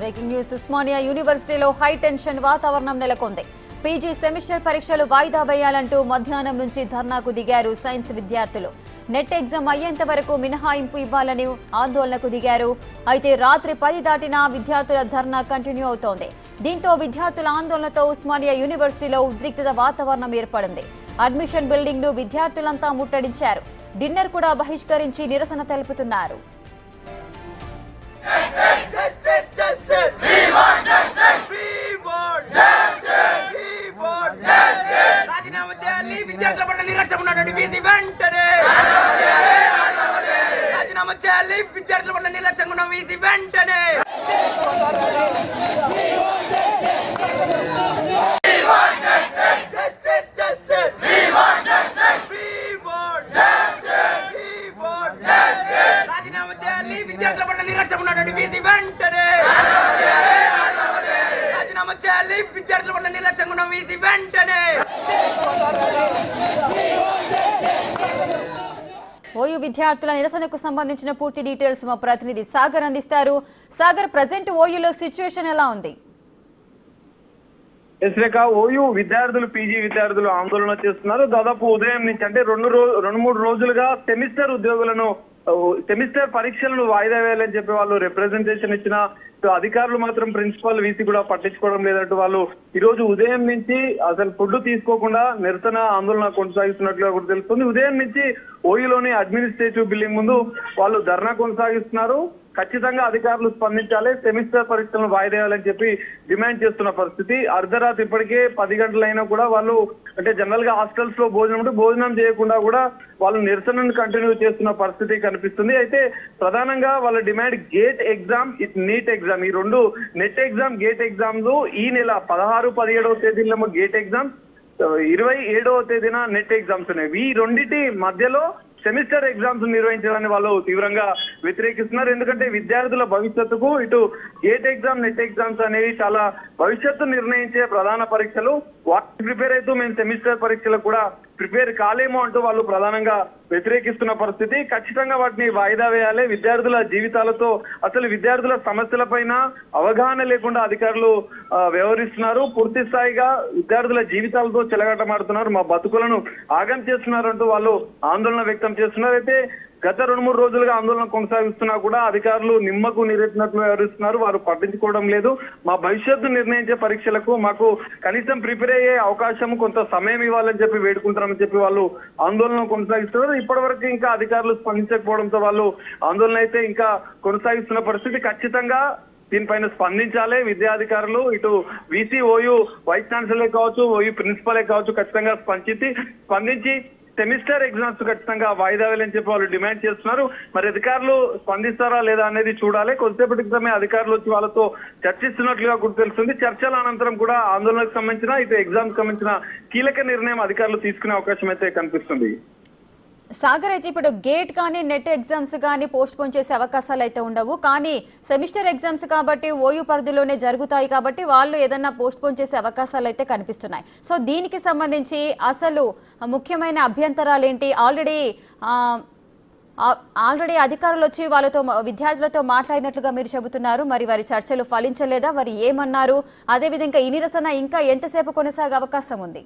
Breaking news Osmania యూనివర్సిటీలో high tension వాతావరణం నెలకొంది. పీజీ సెమిస్టర్ పరీక్షలు వాయిదా వేయాలంటూ మధ్యాహ్నం నుంచి ధర్నాకు దిగారు సైన్స్ విద్యార్థులు. నెట్ ఎగ్జామ్ అయ్యేంత వరకు మినహాయింపు ఇవ్వాలని ఆందోళనకు దిగారు. అయితే రాత్రి 10 దాటినా విద్యార్థుల ధర్నా కంటిన్యూ అవుతోంది. దీంతో విద్యార్థుల ఆందోళనతో ఉస్మానియా యూనివర్సిటీలో ఉద్రిక్తత వాతావరణం ఏర్పడింది. అడ్మిషన్ బిల్డింగ్ ను విద్యార్థులంతా ముట్టడించారు. డిన్నర్ కూడా బహిష్కరించి నిరసన తెలుపుతున్నారు. ఓయూ విద్యార్థుల నిరసనకు సంబంధించిన పూర్తి డీటెయిల్స్ మా ప్రతినిధి సాగర్ అందిస్తారు. సాగర్, ప్రజెంట్ ఓయూలో సిచ్యువేషన్ ఎలా ఉంది? ఓయూ విద్యార్థులు పీజీ విద్యార్థులు ఆందోళన చేస్తున్నారు. దాదాపు ఉదయం నుంచి అంటే రెండు మూడు రోజులుగా సెమిస్టర్ ఉద్యోగులను సెమిస్టర్ పరీక్షలను వాయిదా వేయాలని చెప్పి వాళ్ళు రిప్రజెంటేషన్ ఇచ్చిన అధికారులు మాత్రం ప్రిన్సిపల్ వీసీ కూడా పట్టించుకోవడం లేదంటూ వాళ్ళు ఈ రోజు ఉదయం నుంచి అసలు ఫుడ్ తీసుకోకుండా నిరసన ఆందోళన కొనసాగిస్తున్నట్లుగా కూడా తెలుస్తుంది. ఉదయం నుంచి ఓయూలోని అడ్మినిస్ట్రేటివ్ బిల్డింగ్ ముందు వాళ్ళు ధర్నా కొనసాగిస్తున్నారు. ఖచ్చితంగా అధికారులు స్పందించాలి, సెమిస్టర్ పరీక్షలను వాయిదా వేయాలని చెప్పి డిమాండ్ చేస్తున్న పరిస్థితి. అర్ధరాత్రి ఇప్పటికే 10 గంటలైనా కూడా వాళ్ళు అంటే జనరల్ గా హాస్టల్స్ లో భోజనం చేయకుండా కూడా వాళ్ళు నిరసనను కంటిన్యూ చేస్తున్న పరిస్థితి కనిపిస్తుంది. అయితే ప్రధానంగా వాళ్ళ demand gate exam, NEET exam, ఈ రెండు నెట్ ఎగ్జామ్ గేట్ ఎగ్జామ్స్ ఈ నెల 16, 17వ తేదీలో గేట్ ఎగ్జామ్, 27వ తేదీన నెట్ ఎగ్జామ్స్ ఉన్నాయి. ఈ రెండింటి మధ్యలో సెమిస్టర్ ఎగ్జామ్స్ నిర్వహించడాన్ని వాళ్ళు తీవ్రంగా వ్యతిరేకిస్తున్నారు. ఎందుకంటే విద్యార్థుల భవిష్యత్తుకు ఇటు గేట్ ఎగ్జామ్, నెట్ ఎగ్జామ్స్ అనేవి చాలా భవిష్యత్తు నిర్ణయించే ప్రధాన పరీక్షలు. వాటికి ప్రిపేర్ అవుతూ మేము సెమిస్టర్ పరీక్షలకు కూడా ప్రిపేర్ కాలేమో అంటూ వాళ్ళు ప్రధానంగా వ్యతిరేకిస్తున్న పరిస్థితి. ఖచ్చితంగా వాటిని వాయిదా వేయాలి. విద్యార్థుల జీవితాలతో అసలు విద్యార్థుల సమస్యల పైన అవగాహన లేకుండా అధికారులు వ్యవహరిస్తున్నారు. పూర్తి స్థాయిగా విద్యార్థుల జీవితాలతో చెలగాటమాడుతున్నారు, మా బతుకులను ఆగం చేస్తున్నారు అంటూ వాళ్ళు ఆందోళన వ్యక్తం చేస్తున్నారు. అయితే గత 2-3 రోజులుగా ఆందోళన కొనసాగిస్తున్నా కూడా అధికారులు నిమ్మకు నీరెత్తినట్లు వ్యవహరిస్తున్నారు. వారు పట్టించుకోవడం లేదు. మా భవిష్యత్తు నిర్ణయించే పరీక్షలకు మాకు కనీసం ప్రిపేర్ అయ్యే అవకాశం, కొంత సమయం ఇవ్వాలని చెప్పి వేడుకుంటారని చెప్పి వాళ్ళు ఆందోళన కొనసాగిస్తున్నారు. ఇప్పటి వరకు ఇంకా అధికారులు స్పందించకపోవడంతో వాళ్ళు ఆందోళన అయితే ఇంకా కొనసాగిస్తున్న పరిస్థితి. ఖచ్చితంగా దీనిపైన స్పందించాలి విద్యాధికారులు. ఇటు వీసీ, ఓయూ వైస్ ఛాన్సలర్ కావచ్చు, ఓయూ ప్రిన్సిపలే కావచ్చు, ఖచ్చితంగా స్పందించి సెమిస్టర్ ఎగ్జామ్స్ ఖచ్చితంగా వాయిదా వేయాలని చెప్పి వాళ్ళు డిమాండ్ చేస్తున్నారు. మరి అధికారులు స్పందిస్తారా లేదా అనేది చూడాలి. కొద్దిసేపటి క్రితమే అధికారులు వచ్చి వాళ్ళతో చర్చిస్తున్నట్లుగా కూడా తెలుస్తుంది. చర్చల అనంతరం కూడా ఆందోళనకు సంబంధించిన ఇటు ఎగ్జామ్స్ సంబంధించిన కీలక నిర్ణయం అధికారులు తీసుకునే అవకాశం అయితే కనిపిస్తుంది. సాగర్, అయితే ఇప్పుడు గేట్ కానీ నెట్ ఎగ్జామ్స్ కానీ పోస్ట్ పోన్ చేసే అవకాశాలు అయితే ఉండవు, కానీ సెమిస్టర్ ఎగ్జామ్స్ కాబట్టి ఓయూ పరిధిలోనే జరుగుతాయి కాబట్టి వాళ్ళు ఏదన్నా పోస్ట్ పోన్ చేసే అవకాశాలు అయితే కనిపిస్తున్నాయి. సో దీనికి సంబంధించి అసలు ముఖ్యమైన అభ్యంతరాలు ఏంటి? ఆల్రెడీ అధికారులు వచ్చి వాళ్ళతో విద్యార్థులతో మాట్లాడినట్లుగా మీరు చెబుతున్నారు. మరి వారి చర్చలు ఫలించలేదా? వారు ఏమన్నారు? అదేవిధంగా ఈ నిరసన ఇంకా ఎంతసేపు కొనసాగే అవకాశం ఉంది?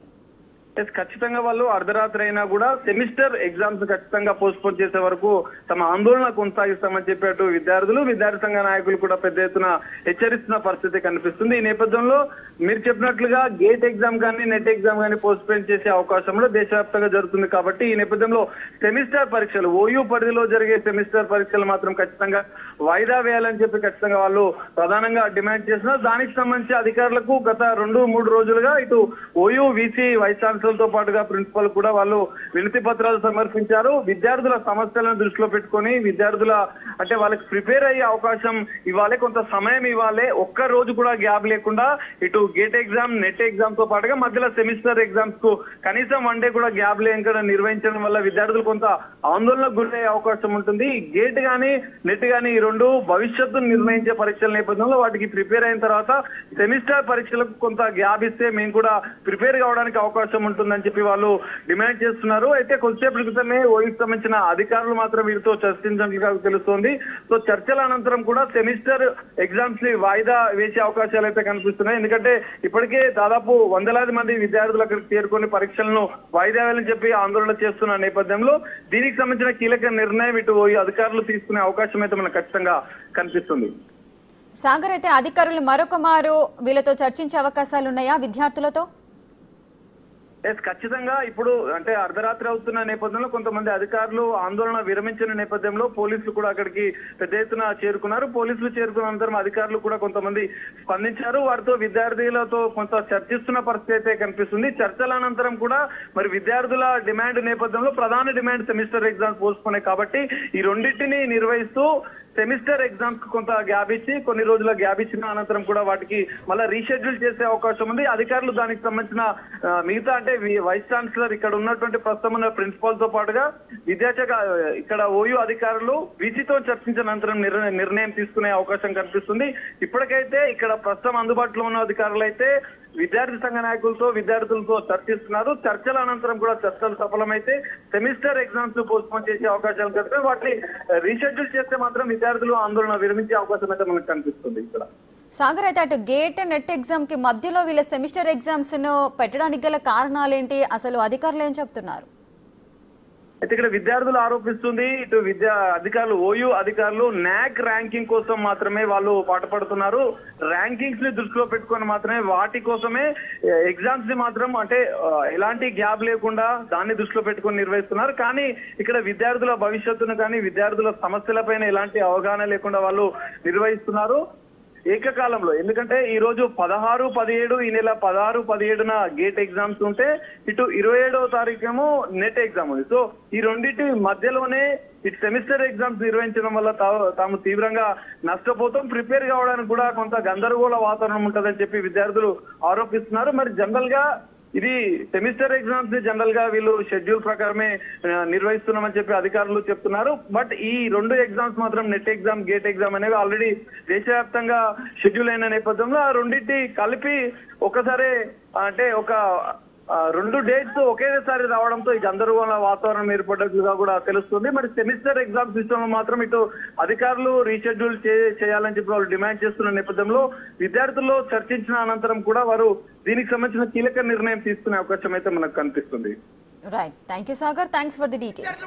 ఖచ్చితంగా వాళ్ళు అర్ధరాత్రి అయినా కూడా సెమిస్టర్ ఎగ్జామ్స్ ఖచ్చితంగా పోస్ట్ పోన్ చేసే వరకు తమ ఆందోళన కొనసాగిస్తామని చెప్పేట్టు విద్యార్థులు, విద్యార్థి సంఘ నాయకులు కూడా పెద్ద ఎత్తున హెచ్చరిస్తున్న పరిస్థితి కనిపిస్తుంది. ఈ నేపథ్యంలో మీరు చెప్పినట్లుగా గేట్ ఎగ్జామ్ కానీ నెట్ ఎగ్జామ్ కానీ పోస్ట్ పోన్ చేసే అవకాశంలో దేశవ్యాప్తంగా జరుగుతుంది. కాబట్టి ఈ నేపథ్యంలో సెమిస్టర్ పరీక్షలు, ఓయూ పరిధిలో జరిగే సెమిస్టర్ పరీక్షలు మాత్రం ఖచ్చితంగా వాయిదా వేయాలని చెప్పి ఖచ్చితంగా వాళ్ళు ప్రధానంగా డిమాండ్ చేస్తున్నారు. దానికి సంబంధించి అధికారులకు గత 2-3 రోజులుగా ఇటు ఓయూ, వీసీ, వైస్ ఛాన్సలర్ తో పాటుగా ప్రిన్సిపల్ కూడా వాళ్ళు వినతి పత్రాలు సమర్పించారు. విద్యార్థుల సమస్యలను దృష్టిలో పెట్టుకొని విద్యార్థుల అంటే వాళ్ళకి ప్రిపేర్ అయ్యే అవకాశం ఇవ్వాలి, కొంత సమయం ఇవ్వాలి. ఒక్క రోజు కూడా గ్యాప్ లేకుండా ఇటు గేట్ ఎగ్జామ్, నెట్ ఎగ్జామ్ తో పాటుగా మధ్యలో సెమిస్టర్ ఎగ్జామ్స్ కు కనీసం 1 డే కూడా గ్యాప్ లేకుండా నిర్వహించడం వల్ల విద్యార్థులు కొంత ఆందోళనకు గురయ్యే అవకాశం ఉంటుంది. గేట్ గానీ నెట్ గానీ ఈ రెండు భవిష్యత్తును నిర్ణయించే పరీక్షల నేపథ్యంలో వాటికి ప్రిపేర్ అయిన తర్వాత సెమిస్టర్ పరీక్షలకు కొంత గ్యాప్ ఇస్తే మేము కూడా ప్రిపేర్ కావడానికి అవకాశం ఉంటుంది. ఉంటుందని చెప్పి వాళ్ళు డిమాండ్ చేస్తున్నారు. అయితే కొద్దిసేపటి క్రితమే ఓయూకి సంబంధించిన అధికారులు మాత్రం వీరితో చర్చించినట్లుగా తెలుస్తోంది. సో చర్చల అనంతరం కూడా సెమిస్టర్ ఎగ్జామ్స్ ని వాయిదా వేసే అవకాశాలు అయితే కనిపిస్తున్నాయి. ఎందుకంటే ఇప్పటికే దాదాపు వందలాది మంది విద్యార్థులు అక్కడికి చేరుకొని పరీక్షలను వాయిదా వేయాలని చెప్పి ఆందోళన చేస్తున్న నేపథ్యంలో దీనికి సంబంధించిన కీలక నిర్ణయం ఇటు ఓయూ అధికారులు తీసుకునే అవకాశం అయితే మనకు ఖచ్చితంగా కనిపిస్తుంది. సాగర్, అయితే అధికారులు మరొక మారు వీళ్ళతో చర్చించే అవకాశాలు ఉన్నాయా విద్యార్థులతో? ఖచ్చితంగా ఇప్పుడు అంటే అర్ధరాత్రి అవుతున్న నేపథ్యంలో కొంతమంది అధికారులు ఆందోళన విరమించిన నేపథ్యంలో పోలీసులు కూడా అక్కడికి పెద్ద ఎత్తున చేరుకున్నారు. పోలీసులు చేరుకున్న అనంతరం అధికారులు కూడా కొంతమంది స్పందించారు. వారితో విద్యార్థులతో కొంత చర్చిస్తున్న పరిస్థితి అయితే కనిపిస్తుంది. చర్చల అనంతరం కూడా మరి విద్యార్థుల డిమాండ్ నేపథ్యంలో ప్రధాన డిమాండ్ సెమిస్టర్ ఎగ్జామ్స్ పోస్ట్పోనే కాబట్టి ఈ రెండింటిని నిర్వహిస్తూ సెమిస్టర్ ఎగ్జామ్స్ కు కొంత గ్యాప్ ఇచ్చి కొన్ని రోజుల గ్యాప్ ఇచ్చిన అనంతరం కూడా వాటికి మళ్ళీ రీషెడ్యూల్ చేసే అవకాశం ఉంది. అధికారులు దానికి సంబంధించిన మిగతా అంటే వైస్ ఛాన్సలర్ ఇక్కడ ఉన్నటువంటి ప్రస్తుతం ఉన్న ప్రిన్సిపాల్ తో పాటుగా విద్యాశాఖ ఇక్కడ ఓయూ అధికారులు వీసీతో చర్చించిన అనంతరం నిర్ణయం తీసుకునే అవకాశం కనిపిస్తుంది. ఇప్పటికైతే ఇక్కడ ప్రస్తుతం అందుబాటులో ఉన్న అధికారులు అయితే విద్యార్థి సంఘ నాయకులతో విద్యార్థులతో చర్చిస్తున్నారు. చర్చల అనంతరం కూడా చర్చలు సఫలమైతే సెమిస్టర్ ఎగ్జామ్స్ పోస్ట్పోన్ చేసే అవకాశాలు కనిపిస్తాయి. వాటిని రీషెడ్యూల్ చేస్తే మాత్రం విద్యార్థులు ఆందోళన విరమించే అవకాశం అయితే మనకు కనిపిస్తుంది. ఇక్కడ సాగర్, అయితే అటు గేట్ నెట్ ఎగ్జామ్ కి మధ్యలో వీళ్ళ సెమిస్టర్ ఎగ్జామ్స్ ను పెట్టడానికి గల కారణాలేంటి? అసలు అధికారులు ఏం చెప్తున్నారు? అయితే ఇక్కడ విద్యార్థులు ఆరోపిస్తుంది ఇటు అధికారులు ఓయూ అధికారులు నాక్ ర్యాంకింగ్ కోసం మాత్రమే వాళ్ళు పాటుపడుతున్నారు. ర్యాంకింగ్స్ ని దృష్టిలో పెట్టుకొని మాత్రమే వాటి కోసమే ఎగ్జామ్స్ ని మాత్రం అంటే ఎలాంటి గ్యాప్ లేకుండా దాన్ని దృష్టిలో పెట్టుకొని నిర్వహిస్తున్నారు. కానీ ఇక్కడ విద్యార్థుల భవిష్యత్తును కానీ విద్యార్థుల సమస్యలపైన ఎలాంటి అవగాహన లేకుండా వాళ్ళు నిర్వహిస్తున్నారు ఏకకాలంలో. ఎందుకంటే ఈ రోజు 16, 17 ఈ నెల 16, 17న గేట్ ఎగ్జామ్స్ ఉంటే ఇటు 27వ తారీఖేమో నెట్ ఎగ్జామ్ ఉంది. సో ఈ రెండింటి మధ్యలోనే ఇటు సెమిస్టర్ ఎగ్జామ్స్ నిర్వహించడం వల్ల తాము తీవ్రంగా నష్టపోతాం, ప్రిపేర్ కావడానికి కూడా కొంత గందరగోళ వాతావరణం ఉంటుందని చెప్పి విద్యార్థులు ఆరోపిస్తున్నారు. మరి జనరల్ గా ఇది సెమిస్టర్ ఎగ్జామ్స్ ని జనరల్ గా వీళ్ళు షెడ్యూల్ ప్రకారమే నిర్వహిస్తున్నామని చెప్పి అధికారులు చెప్తున్నారు. బట్ ఈ రెండు ఎగ్జామ్స్ మాత్రం నెట్ ఎగ్జామ్ గేట్ ఎగ్జామ్ అనేవి ఆల్రెడీ దేశవ్యాప్తంగా షెడ్యూల్ అయిన నేపథ్యంలో ఆ రెండింటి కలిపి ఒకసారి అంటే ఒక రెండు డేట్స్ ఒకేసారి రావడంతో ఈ గందరగోళ వాతావరణం ఏర్పడ్డట్లుగా కూడా తెలుస్తుంది. మరి సెమిస్టర్ ఎగ్జామ్ సిస్టమ్ లో మాత్రం ఇటు అధికారులు రీషెడ్యూల్ చేయాలని చెప్పి వాళ్ళు డిమాండ్ చేస్తున్న నేపథ్యంలో విద్యార్థుల్లో చర్చించిన అనంతరం కూడా వారు దీనికి సంబంధించిన కీలక నిర్ణయం తీసుకునే అవకాశం అయితే మనకు కనిపిస్తుంది. Right, thank you Sagar, thanks for the details.